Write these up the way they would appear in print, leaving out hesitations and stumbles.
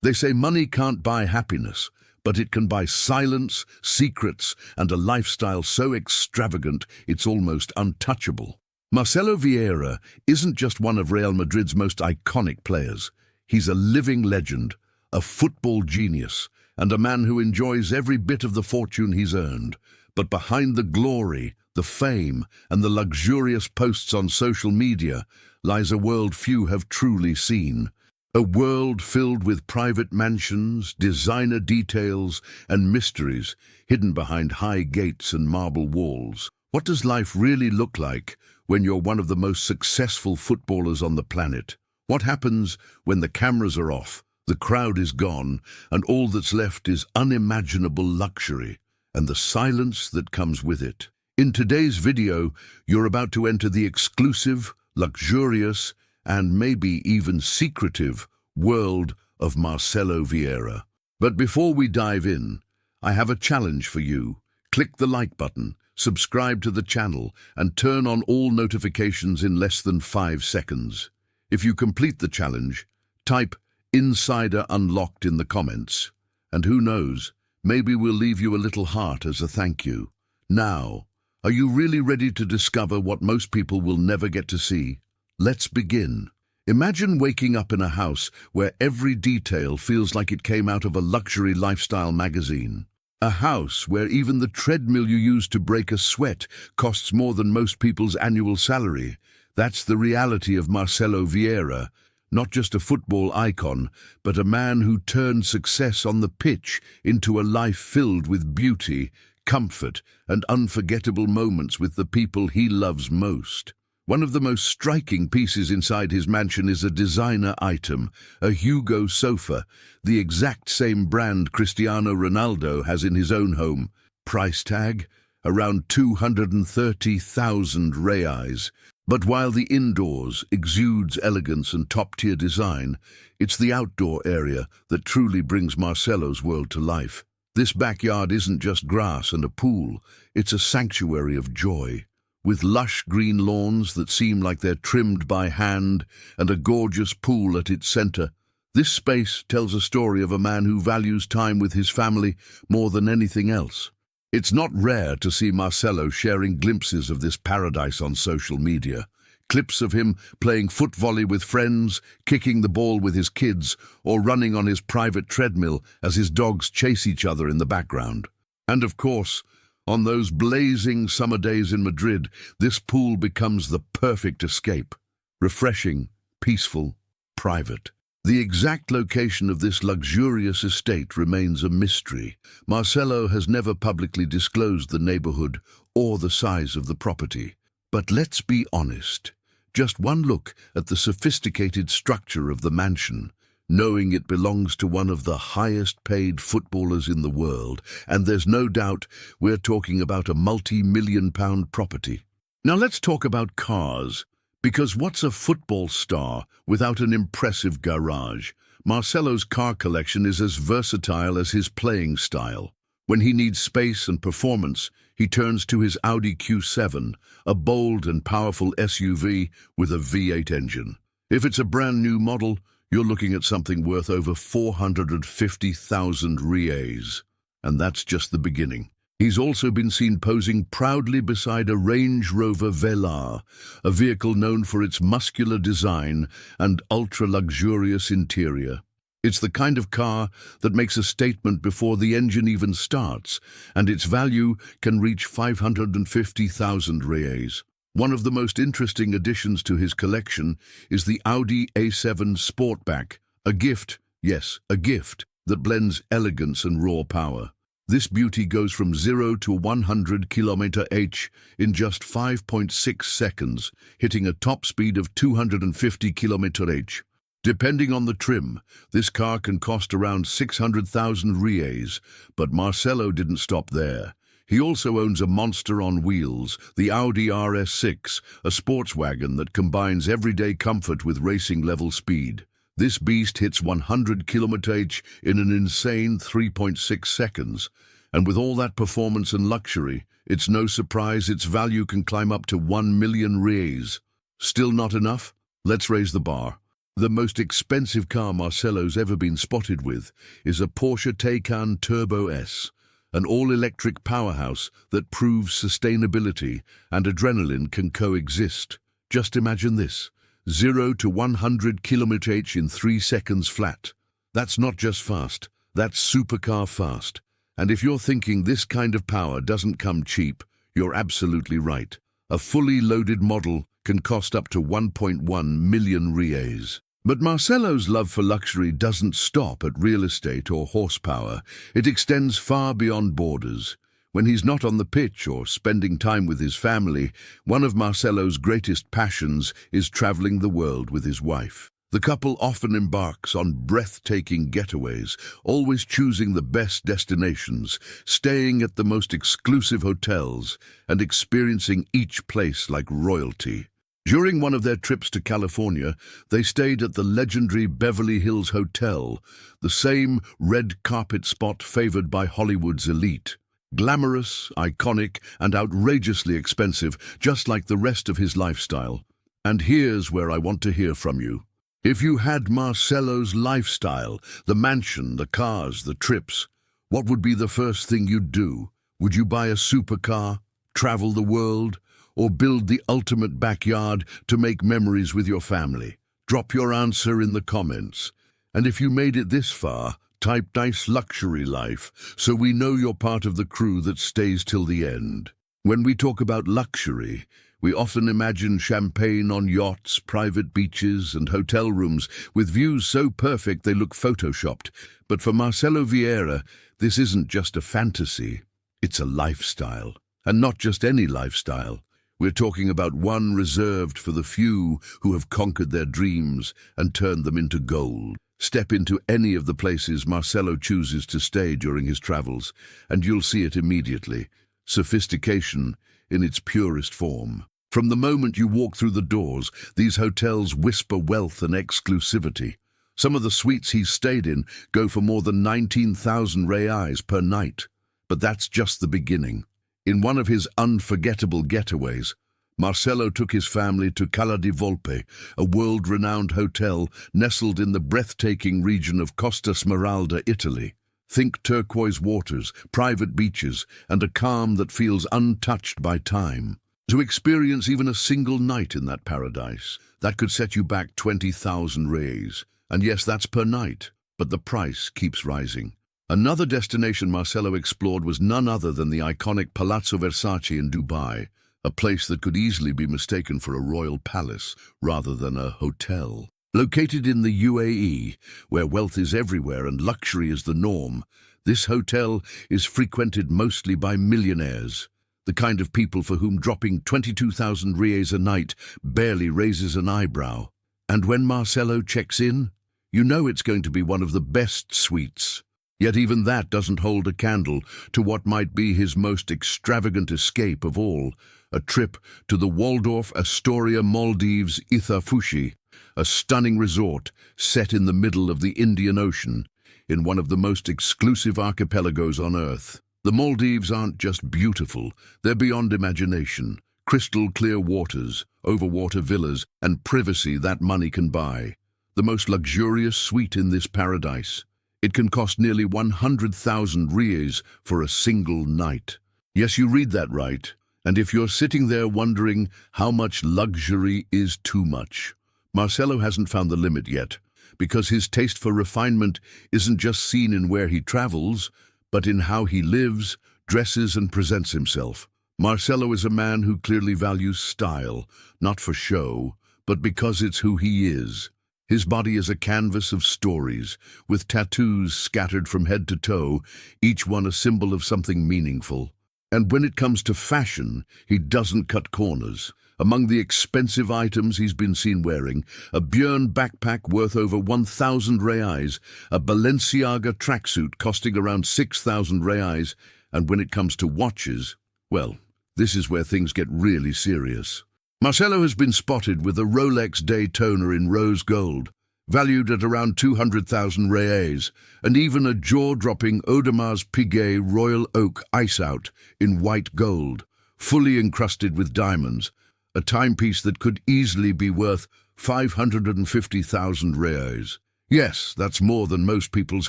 They say money can't buy happiness, but it can buy silence, secrets, and a lifestyle so extravagant it's almost untouchable. Marcelo Vieira isn't just one of Real Madrid's most iconic players. He's a living legend, a football genius, and a man who enjoys every bit of the fortune he's earned. But behind the glory, the fame, and the luxurious posts on social media lies a world few have truly seen. A world filled with private mansions, designer details, and mysteries hidden behind high gates and marble walls. What does life really look like when you're one of the most successful footballers on the planet? What happens when the cameras are off, the crowd is gone, and all that's left is unimaginable luxury and the silence that comes with it? In today's video, you're about to enter the exclusive, luxurious, and maybe even secretive world of Marcelo Vieira. But before we dive in, I have a challenge for you. Click the like button, subscribe to the channel, and turn on all notifications in less than 5 seconds. If you complete the challenge, type "Insider Unlocked" in the comments. And who knows, maybe we'll leave you a little heart as a thank you. Now, are you really ready to discover what most people will never get to see? Let's begin. Imagine waking up in a house where every detail feels like it came out of a luxury lifestyle magazine. A house where even the treadmill you use to break a sweat costs more than most people's annual salary. That's the reality of Marcelo Vieira, not just a football icon, but a man who turned success on the pitch into a life filled with beauty, comfort, and unforgettable moments with the people he loves most. One of the most striking pieces inside his mansion is a designer item, a Hugo sofa, the exact same brand Cristiano Ronaldo has in his own home. Price tag? Around 230,000 reais. But while the indoors exudes elegance and top-tier design, it's the outdoor area that truly brings Marcelo's world to life. This backyard isn't just grass and a pool, it's a sanctuary of joy. With lush green lawns that seem like they're trimmed by hand and a gorgeous pool at its center, this space tells a story of a man who values time with his family more than anything else. It's not rare to see Marcelo sharing glimpses of this paradise on social media. Clips of him playing foot volley with friends, kicking the ball with his kids, or running on his private treadmill as his dogs chase each other in the background. And of course, on those blazing summer days in Madrid, this pool becomes the perfect escape. Refreshing, peaceful, private. The exact location of this luxurious estate remains a mystery. Marcelo has never publicly disclosed the neighborhood or the size of the property. But let's be honest. Just one look at the sophisticated structure of the mansion, knowing it belongs to one of the highest-paid footballers in the world, and there's no doubt we're talking about a multi-million-pound property. Now let's talk about cars, because what's a football star without an impressive garage? Marcelo's car collection is as versatile as his playing style. When he needs space and performance, he turns to his Audi Q7, a bold and powerful SUV with a V8 engine. If it's a brand new model, you're looking at something worth over 450,000 reais. And that's just the beginning. He's also been seen posing proudly beside a Range Rover Velar, a vehicle known for its muscular design and ultra-luxurious interior. It's the kind of car that makes a statement before the engine even starts, and its value can reach 550,000 reais. One of the most interesting additions to his collection is the Audi A7 Sportback, a gift, yes, a gift, that blends elegance and raw power. This beauty goes from 0 to 100 km/h in just 5.6 seconds, hitting a top speed of 250 km/h. Depending on the trim, this car can cost around 600,000 reais, but Marcelo didn't stop there. He also owns a monster on wheels, the Audi RS6, a sports wagon that combines everyday comfort with racing-level speed. This beast hits 100 km/h in an insane 3.6 seconds, and with all that performance and luxury, it's no surprise its value can climb up to 1 million reais. Still not enough? Let's raise the bar. The most expensive car Marcelo's ever been spotted with is a Porsche Taycan Turbo S, an all-electric powerhouse that proves sustainability and adrenaline can coexist. Just imagine this, 0 to 100 km/h in 3 seconds flat. That's not just fast, that's supercar fast. And if you're thinking this kind of power doesn't come cheap, you're absolutely right. A fully loaded model can cost up to 1.1 million reais. But Marcelo's love for luxury doesn't stop at real estate or horsepower. It extends far beyond borders. When he's not on the pitch or spending time with his family, one of Marcelo's greatest passions is traveling the world with his wife. The couple often embarks on breathtaking getaways, always choosing the best destinations, staying at the most exclusive hotels, and experiencing each place like royalty. During one of their trips to California, they stayed at the legendary Beverly Hills Hotel, the same red carpet spot favored by Hollywood's elite. Glamorous, iconic, and outrageously expensive, just like the rest of his lifestyle. And here's where I want to hear from you. If you had Marcelo's lifestyle, the mansion, the cars, the trips, what would be the first thing you'd do? Would you buy a supercar, travel the world, or build the ultimate backyard to make memories with your family? Drop your answer in the comments. And if you made it this far, type nice luxury life, so we know you're part of the crew that stays till the end. When we talk about luxury, we often imagine champagne on yachts, private beaches, and hotel rooms with views so perfect they look photoshopped. But for Marcelo Vieira, this isn't just a fantasy, it's a lifestyle. And not just any lifestyle. We're talking about one reserved for the few who have conquered their dreams and turned them into gold. Step into any of the places Marcelo chooses to stay during his travels, and you'll see it immediately. Sophistication in its purest form. From the moment you walk through the doors, these hotels whisper wealth and exclusivity. Some of the suites he's stayed in go for more than 19,000 reais per night. But that's just the beginning. In one of his unforgettable getaways, Marcelo took his family to Cala di Volpe, a world-renowned hotel nestled in the breathtaking region of Costa Smeralda, Italy. Think turquoise waters, private beaches, and a calm that feels untouched by time. To experience even a single night in that paradise, that could set you back 20,000 reais. And yes, that's per night, but the price keeps rising. Another destination Marcelo explored was none other than the iconic Palazzo Versace in Dubai, a place that could easily be mistaken for a royal palace rather than a hotel. Located in the UAE, where wealth is everywhere and luxury is the norm, this hotel is frequented mostly by millionaires. The kind of people for whom dropping 22,000 reais a night barely raises an eyebrow. And when Marcelo checks in, you know it's going to be one of the best suites. Yet even that doesn't hold a candle to what might be his most extravagant escape of all, a trip to the Waldorf Astoria Maldives Ithafushi, a stunning resort set in the middle of the Indian Ocean, in one of the most exclusive archipelagos on Earth. The Maldives aren't just beautiful, they're beyond imagination. Crystal clear waters, overwater villas, and privacy that money can buy. The most luxurious suite in this paradise. It can cost nearly 100,000 reais for a single night. Yes, you read that right. And if you're sitting there wondering how much luxury is too much, Marcelo hasn't found the limit yet, because his taste for refinement isn't just seen in where he travels, but in how he lives, dresses, and presents himself. Marcelo is a man who clearly values style, not for show, but because it's who he is. His body is a canvas of stories, with tattoos scattered from head to toe, each one a symbol of something meaningful. And when it comes to fashion, he doesn't cut corners. Among the expensive items he's been seen wearing, a Björn backpack worth over 1,000 reais, a Balenciaga tracksuit costing around 6,000 reais, and when it comes to watches, well, this is where things get really serious. Marcelo has been spotted with a Rolex Daytona in rose gold, valued at around 200,000 reais, and even a jaw-dropping Audemars Piguet Royal Oak Ice-Out in white gold, fully encrusted with diamonds, a timepiece that could easily be worth 550,000 reais. Yes, that's more than most people's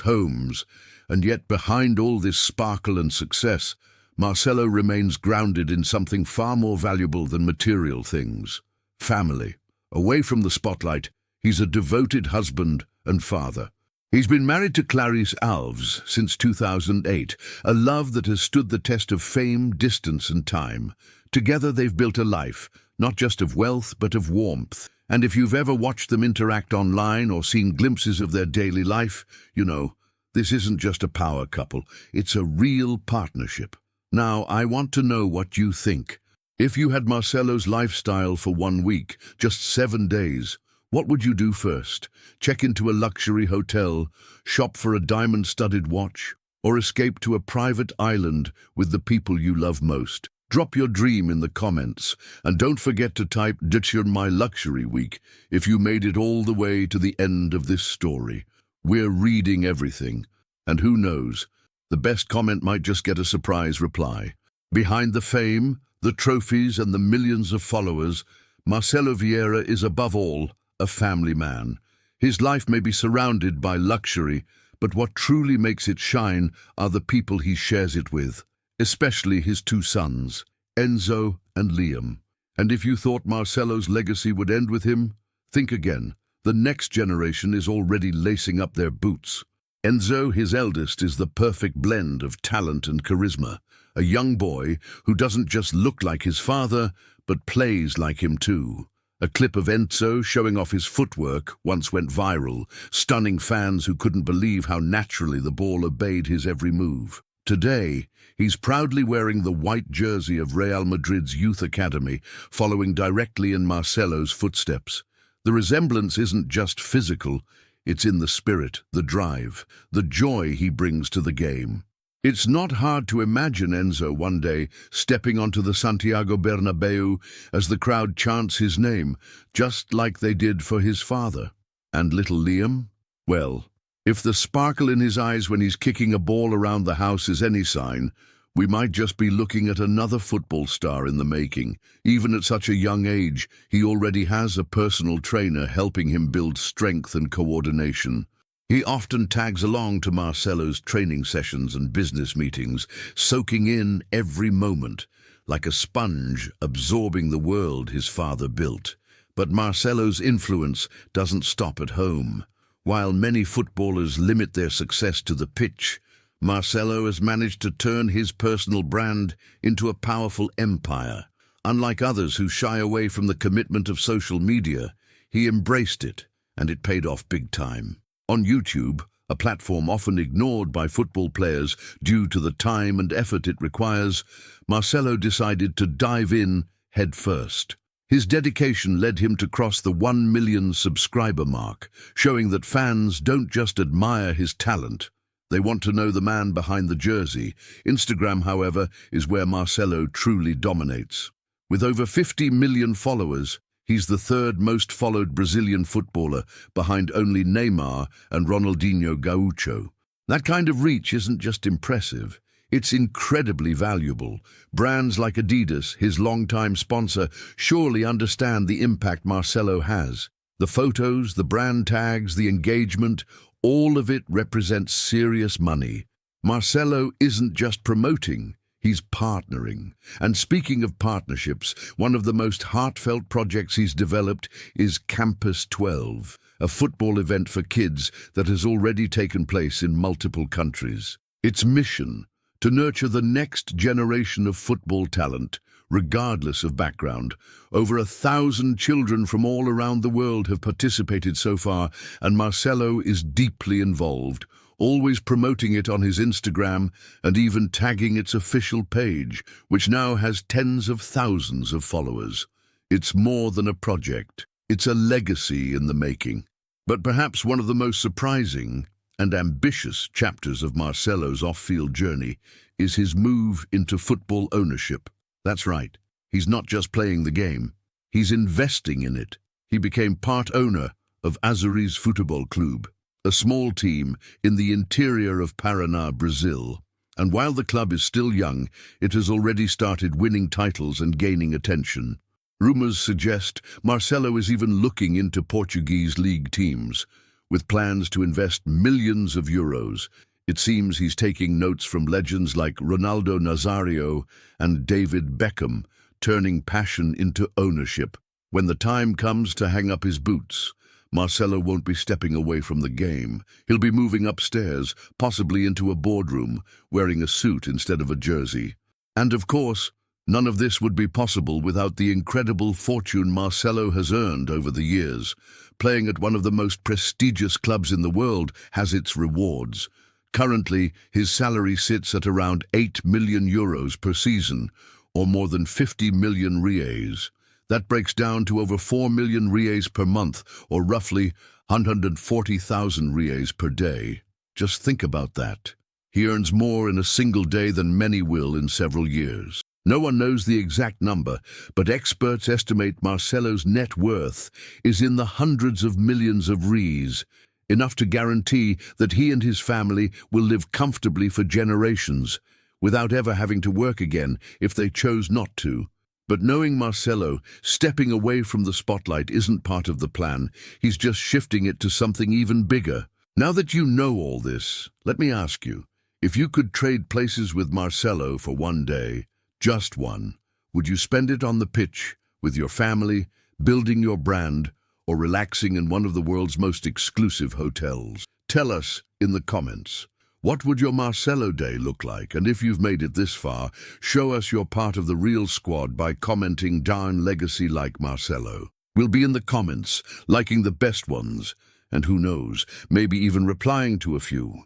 homes. And yet behind all this sparkle and success, Marcelo remains grounded in something far more valuable than material things: family. Away from the spotlight, he's a devoted husband and father. He's been married to Clarice Alves since 2008, a love that has stood the test of fame, distance, and time. Together they've built a life, not just of wealth, but of warmth. And if you've ever watched them interact online or seen glimpses of their daily life, you know, this isn't just a power couple, it's a real partnership. Now, I want to know what you think. If you had Marcelo's lifestyle for 1 week, just 7 days, what would you do first? Check into a luxury hotel, shop for a diamond-studded watch, or escape to a private island with the people you love most? Drop your dream in the comments, and don't forget to type "Ditch your my luxury week" if you made it all the way to the end of this story. We're reading everything, and who knows, the best comment might just get a surprise reply. Behind the fame, the trophies, and the millions of followers, Marcelo Vieira is above all a family man. His life may be surrounded by luxury, but what truly makes it shine are the people he shares it with, especially his 2 sons, Enzo and Liam. And if you thought Marcelo's legacy would end with him, think again. The next generation is already lacing up their boots. Enzo, his eldest, is the perfect blend of talent and charisma. A young boy who doesn't just look like his father, but plays like him too. A clip of Enzo showing off his footwork once went viral, stunning fans who couldn't believe how naturally the ball obeyed his every move. Today, he's proudly wearing the white jersey of Real Madrid's youth academy, following directly in Marcelo's footsteps. The resemblance isn't just physical, it's in the spirit, the drive, the joy he brings to the game. It's not hard to imagine Enzo one day stepping onto the Santiago Bernabeu as the crowd chants his name, just like they did for his father. And little Liam? Well, if the sparkle in his eyes when he's kicking a ball around the house is any sign, we might just be looking at another football star in the making. Even at such a young age, he already has a personal trainer helping him build strength and coordination. He often tags along to Marcelo's training sessions and business meetings, soaking in every moment, like a sponge absorbing the world his father built. But Marcelo's influence doesn't stop at home. While many footballers limit their success to the pitch, Marcelo has managed to turn his personal brand into a powerful empire. Unlike others who shy away from the commitment of social media, he embraced it, and it paid off big time. On YouTube, a platform often ignored by football players due to the time and effort it requires, Marcelo decided to dive in head first. His dedication led him to cross the 1 million subscriber mark, showing that fans don't just admire his talent, they want to know the man behind the jersey. Instagram, however, is where Marcelo truly dominates. With over 50 million followers, he's the 3rd most followed Brazilian footballer, behind only Neymar and Ronaldinho Gaúcho. That kind of reach isn't just impressive, it's incredibly valuable. Brands like Adidas, his longtime sponsor, surely understand the impact Marcelo has. The photos, the brand tags, the engagement, all of it represents serious money. Marcelo isn't just promoting, he's partnering. And speaking of partnerships, one of the most heartfelt projects he's developed is Campus 12, a football event for kids that has already taken place in multiple countries. Its mission: to nurture the next generation of football talent, regardless of background. Over 1,000 children from all around the world have participated so far, and Marcelo is deeply involved, always promoting it on his Instagram and even tagging its official page, which now has tens of thousands of followers. It's more than a project, it's a legacy in the making. But perhaps one of the most surprising and ambitious chapters of Marcelo's off-field journey is his move into football ownership. That's right, he's not just playing the game, he's investing in it. He became part owner of Azures Futebol Clube, a small team in the interior of Paraná, Brazil. And while the club is still young, it has already started winning titles and gaining attention. Rumors suggest Marcelo is even looking into Portuguese league teams, with plans to invest millions of euros. It seems he's taking notes from legends like Ronaldo Nazario and David Beckham, turning passion into ownership. When the time comes to hang up his boots, Marcelo won't be stepping away from the game. He'll be moving upstairs, possibly into a boardroom, wearing a suit instead of a jersey. And of course, none of this would be possible without the incredible fortune Marcelo has earned over the years. Playing at one of the most prestigious clubs in the world has its rewards. Currently, his salary sits at around 8 million euros per season, or more than 50 million reais. That breaks down to over 4 million reais per month, or roughly 140,000 reais per day. Just think about that. He earns more in a single day than many will in several years. No one knows the exact number, but experts estimate Marcelo's net worth is in the hundreds of millions of reais, enough to guarantee that he and his family will live comfortably for generations, without ever having to work again if they chose not to. But knowing Marcelo, stepping away from the spotlight isn't part of the plan. He's just shifting it to something even bigger. Now that you know all this, let me ask you, if you could trade places with Marcelo for one day, just one, would you spend it on the pitch, with your family, building your brand, or relaxing in one of the world's most exclusive hotels? Tell us in the comments. What would your Marcelo day look like? And if you've made it this far, show us you're part of the real squad by commenting "Darn legacy like Marcelo." We'll be in the comments, liking the best ones, and who knows, maybe even replying to a few.